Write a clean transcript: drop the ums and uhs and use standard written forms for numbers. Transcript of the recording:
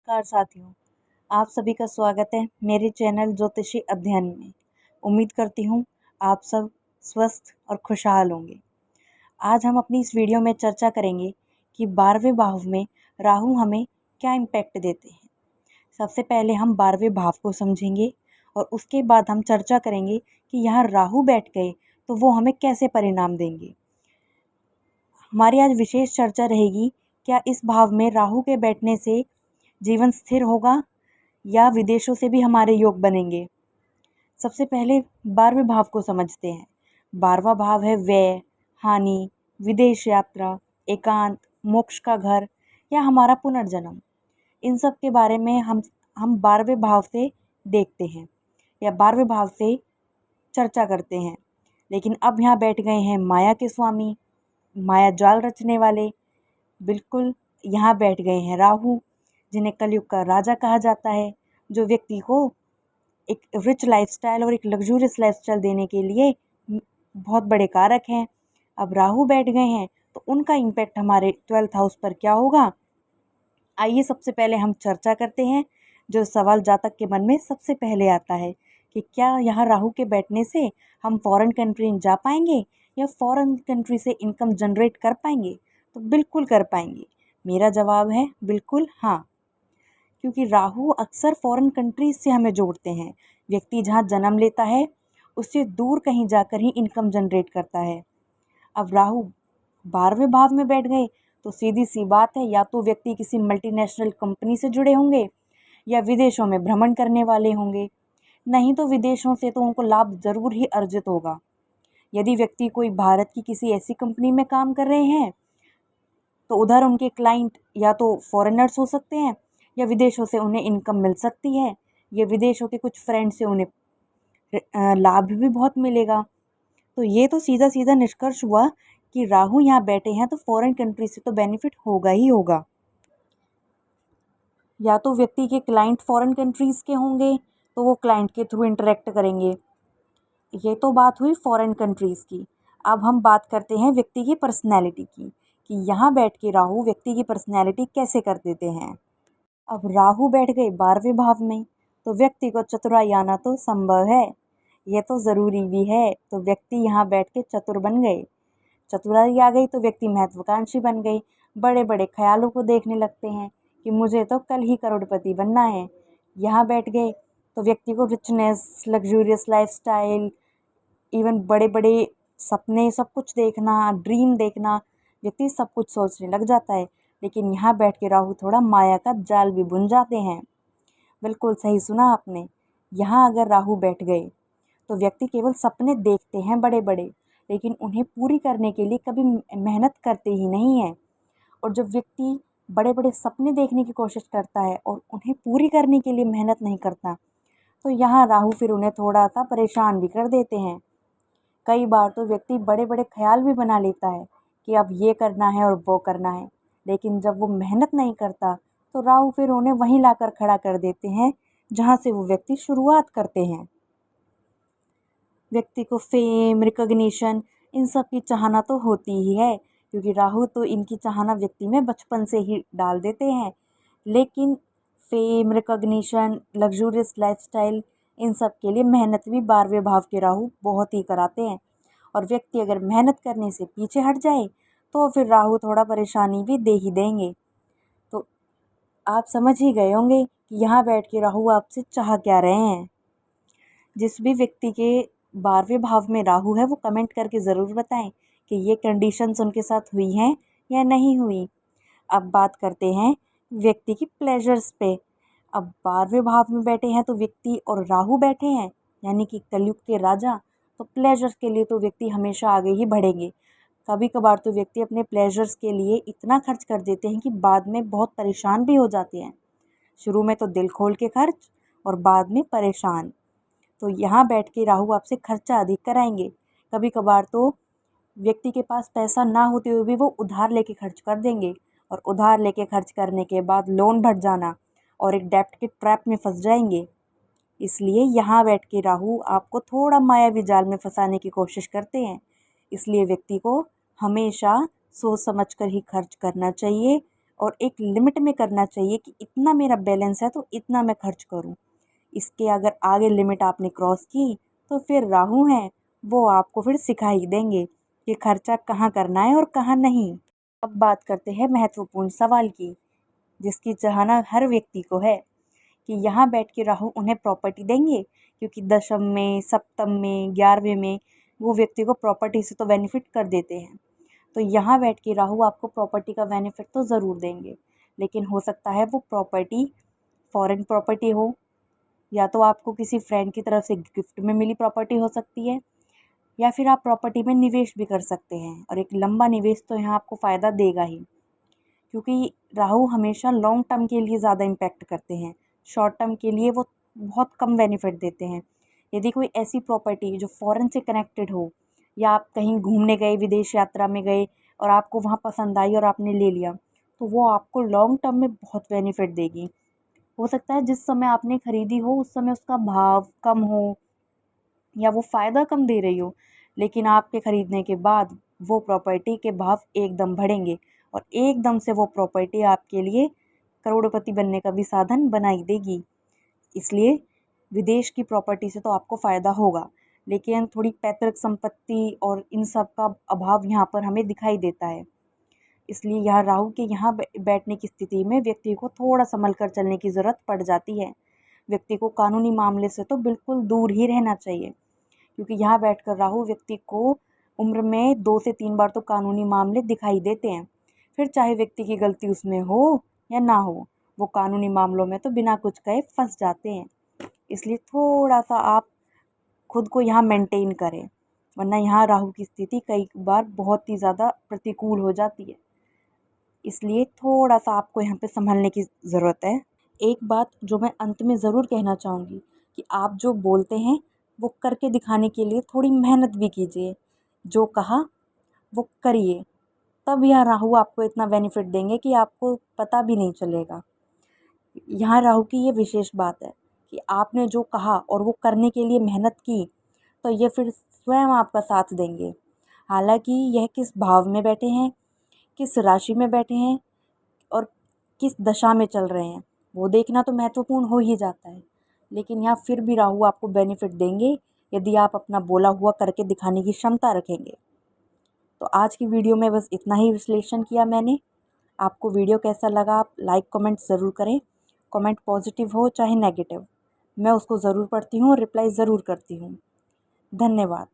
नमस्कार साथियों, आप सभी का स्वागत है मेरे चैनल ज्योतिषी अध्ययन में। उम्मीद करती हूँ आप सब स्वस्थ और खुशहाल होंगे। आज हम अपनी इस वीडियो में चर्चा करेंगे कि 12वें भाव में राहु हमें क्या इम्पैक्ट देते हैं। सबसे पहले हम 12वें भाव को समझेंगे और उसके बाद हम चर्चा करेंगे कि यहाँ राहु बैठ गए तो वो हमें कैसे परिणाम देंगे। हमारी आज विशेष चर्चा रहेगी, क्या इस भाव में राहु के बैठने से जीवन स्थिर होगा या विदेशों से भी हमारे योग बनेंगे। सबसे पहले 12वें भाव को समझते हैं। 12वां भाव है व्यय, हानि, विदेश यात्रा, एकांत, मोक्ष का घर या हमारा पुनर्जन्म। इन सब के बारे में हम 12वें भाव से देखते हैं या 12वें भाव से चर्चा करते हैं। लेकिन अब यहाँ बैठ गए हैं माया के स्वामी, माया जाल रचने वाले। बिल्कुल यहाँ बैठ गए हैं राहु, जिन्हें कलयुग का राजा कहा जाता है, जो व्यक्ति को एक रिच लाइफस्टाइल और एक लग्जूरियस लाइफस्टाइल देने के लिए बहुत बड़े कारक हैं। अब राहु बैठ गए हैं तो उनका इम्पैक्ट हमारे 12th हाउस पर क्या होगा। आइए सबसे पहले हम चर्चा करते हैं। जो सवाल जातक के मन में सबसे पहले आता है कि क्या यहाँ राहु के बैठने से हम फॉरेन कंट्री जा पाएंगे या फॉरेन कंट्री से इनकम जनरेट कर पाएंगे। तो बिल्कुल कर पाएंगे। मेरा जवाब है बिल्कुल हाँ, क्योंकि राहु अक्सर फॉरेन कंट्रीज से हमें जोड़ते हैं। व्यक्ति जहाँ जन्म लेता है उससे दूर कहीं जाकर ही इनकम जनरेट करता है। अब राहु 12वें भाव में बैठ गए तो सीधी सी बात है, या तो व्यक्ति किसी मल्टीनेशनल कंपनी से जुड़े होंगे या विदेशों में भ्रमण करने वाले होंगे। नहीं तो विदेशों से तो उनको लाभ ज़रूर ही अर्जित होगा। यदि व्यक्ति कोई भारत की किसी ऐसी कंपनी में काम कर रहे हैं तो उधर उनके क्लाइंट या तो फॉरेनर्स हो सकते हैं या विदेशों से उन्हें इनकम मिल सकती है, या विदेशों के कुछ फ्रेंड से उन्हें लाभ भी बहुत मिलेगा। तो ये तो सीधा सीधा निष्कर्ष हुआ कि राहु यहाँ बैठे हैं तो फॉरेन कंट्री से तो बेनिफिट होगा ही होगा। या तो व्यक्ति के क्लाइंट फॉरेन कंट्रीज़ के होंगे तो वो क्लाइंट के थ्रू इंटरेक्ट करेंगे। ये तो बात हुई फॉरेन कंट्रीज़ की। अब हम बात करते हैं व्यक्ति की पर्सनैलिटी की, कि यहाँ बैठ के राहु व्यक्ति की पर्सनैलिटी कैसे कर देते हैं। अब राहु बैठ गए 12वें भाव में तो व्यक्ति को चतुराई आना तो संभव है, यह तो ज़रूरी भी है। तो व्यक्ति यहाँ बैठ के चतुर बन गए, चतुराई आ गई तो व्यक्ति महत्वाकांक्षी बन गई। बड़े बड़े ख्यालों को देखने लगते हैं कि मुझे तो कल ही करोड़पति बनना है। यहाँ बैठ गए तो व्यक्ति को रिचनेस, लग्जूरियस लाइफस्टाइल, इवन बड़े बड़े सपने, सब कुछ देखना, ड्रीम देखना, व्यक्ति सब कुछ सोचने लग जाता है। लेकिन यहाँ बैठ के राहु थोड़ा माया का जाल भी बुन जाते हैं। बिल्कुल सही सुना आपने। यहाँ अगर राहु बैठ गए तो व्यक्ति केवल सपने देखते हैं बड़े बड़े, लेकिन उन्हें पूरी करने के लिए कभी मेहनत करते ही नहीं है। और जब व्यक्ति बड़े बड़े सपने देखने की कोशिश करता है और उन्हें पूरी करने के लिए मेहनत नहीं करता, तो यहाँ राहु फिर उन्हें थोड़ा सा परेशान भी कर देते हैं। कई बार तो व्यक्ति बड़े बड़े ख्याल भी बना लेता है कि अब ये करना है और वो करना है, लेकिन जब वो मेहनत नहीं करता तो राहु फिर उन्हें वहीं लाकर खड़ा कर देते हैं जहाँ से वो व्यक्ति शुरुआत करते हैं। व्यक्ति को फेम, रिकॉग्निशन, इन सब की चाहना तो होती ही है, क्योंकि राहु तो इनकी चाहना व्यक्ति में बचपन से ही डाल देते हैं। लेकिन फेम, रिकॉग्निशन, लग्जूरियस लाइफस्टाइल, इन सब के लिए मेहनत भी 12वें भाव के राहु बहुत ही कराते हैं। और व्यक्ति अगर मेहनत करने से पीछे हट जाए तो फिर राहु थोड़ा परेशानी भी दे ही देंगे। तो आप समझ ही गए होंगे कि यहाँ बैठ के राहु आपसे चाह क्या रहे हैं। जिस भी व्यक्ति के 12वें भाव में राहु है वो कमेंट करके ज़रूर बताएं कि ये कंडीशंस उनके साथ हुई हैं या नहीं हुई। अब बात करते हैं व्यक्ति की प्लेजर्स पे। अब 12वें भाव में बैठे हैं तो व्यक्ति और राहु बैठे हैं, यानी कि कलयुग के राजा, तो प्लेजर्स के लिए तो व्यक्ति हमेशा आगे ही बढ़ेंगे। कभी कभार तो व्यक्ति अपने प्लेजर्स के लिए इतना खर्च कर देते हैं कि बाद में बहुत परेशान भी हो जाते हैं। शुरू में तो दिल खोल के खर्च और बाद में परेशान। तो यहाँ बैठ के राहु आपसे खर्चा अधिक कराएंगे। कभी कभार तो व्यक्ति के पास पैसा ना होते हुए भी वो उधार लेके खर्च कर देंगे, और उधार लेके खर्च करने के बाद लोन भर जाना और एक डेब्ट के ट्रैप में फंस जाएंगे। इसलिए यहाँ बैठ के राहु आपको थोड़ा मायावी जाल में फंसाने की कोशिश करते हैं। इसलिए व्यक्ति को हमेशा सोच समझ कर ही खर्च करना चाहिए और एक लिमिट में करना चाहिए कि इतना मेरा बैलेंस है तो इतना मैं खर्च करूं। इसके अगर आगे लिमिट आपने क्रॉस की तो फिर राहु हैं वो आपको फिर सिखा ही देंगे कि खर्चा कहाँ करना है और कहाँ नहीं। अब बात करते हैं महत्वपूर्ण सवाल की, जिसकी चाहना हर व्यक्ति को है कि यहाँ बैठ के राहु उन्हें प्रॉपर्टी देंगे, क्योंकि दशम में, सप्तम में, 11वें में वो व्यक्ति को प्रॉपर्टी से तो बेनिफिट कर देते हैं। तो यहाँ बैठ के राहु आपको प्रॉपर्टी का बेनिफिट तो ज़रूर देंगे, लेकिन हो सकता है वो प्रॉपर्टी फॉरेन प्रॉपर्टी हो, या तो आपको किसी फ्रेंड की तरफ से गिफ्ट में मिली प्रॉपर्टी हो सकती है, या फिर आप प्रॉपर्टी में निवेश भी कर सकते हैं। और एक लंबा निवेश तो यहाँ आपको फ़ायदा देगा ही, क्योंकि राहु हमेशा लॉन्ग टर्म के लिए ज़्यादा इम्पैक्ट करते हैं, शॉर्ट टर्म के लिए वो बहुत कम बेनिफिट देते हैं। यदि कोई ऐसी प्रॉपर्टी जो फ़ॉरेन से कनेक्टेड हो, या आप कहीं घूमने गए, विदेश यात्रा में गए और आपको वहाँ पसंद आई और आपने ले लिया, तो वो आपको लॉन्ग टर्म में बहुत बेनिफिट देगी। हो सकता है जिस समय आपने खरीदी हो उस समय उसका भाव कम हो, या वो फ़ायदा कम दे रही हो, लेकिन आपके ख़रीदने के बाद वो प्रॉपर्टी के भाव एकदम बढ़ेंगे और एकदम से वो प्रॉपर्टी आपके लिए करोड़पति बनने का भी साधन बना ही देगी। इसलिए विदेश की प्रॉपर्टी से तो आपको फ़ायदा होगा, लेकिन थोड़ी पैतृक संपत्ति और इन सब का अभाव यहाँ पर हमें दिखाई देता है। इसलिए यहाँ राहु के यहाँ बैठने की स्थिति में व्यक्ति को थोड़ा संभल कर चलने की ज़रूरत पड़ जाती है। व्यक्ति को कानूनी मामले से तो बिल्कुल दूर ही रहना चाहिए, क्योंकि यहाँ बैठकर राहु व्यक्ति को उम्र में 2 से 3 बार तो कानूनी मामले दिखाई देते हैं। फिर चाहे व्यक्ति की गलती उसमें हो या ना हो, वो कानूनी मामलों में तो बिना कुछ कहे फंस जाते हैं। इसलिए थोड़ा सा आप खुद को यहाँ मेंटेन करें, वरना यहाँ राहु की स्थिति कई बार बहुत ही ज़्यादा प्रतिकूल हो जाती है। इसलिए थोड़ा सा आपको यहाँ पे संभलने की ज़रूरत है। एक बात जो मैं अंत में ज़रूर कहना चाहूँगी कि आप जो बोलते हैं वो करके दिखाने के लिए थोड़ी मेहनत भी कीजिए। जो कहा वो करिए, तब यह राहु आपको इतना बेनिफिट देंगे कि आपको पता भी नहीं चलेगा। यहाँ राहु की ये विशेष बात है कि आपने जो कहा और वो करने के लिए मेहनत की, तो ये फिर स्वयं आपका साथ देंगे। हालांकि यह किस भाव में बैठे हैं, किस राशि में बैठे हैं और किस दशा में चल रहे हैं, वो देखना तो महत्वपूर्ण हो ही जाता है, लेकिन यहाँ फिर भी राहु आपको बेनिफिट देंगे यदि आप अपना बोला हुआ करके दिखाने की क्षमता रखेंगे। तो आज की वीडियो में बस इतना ही विश्लेषण किया मैंने। आपको वीडियो कैसा लगा आप लाइक कमेंट ज़रूर करें। कमेंट पॉजिटिव हो चाहे नेगेटिव, मैं उसको ज़रूर पढ़ती हूँ और रिप्लाई ज़रूर करती हूँ। धन्यवाद।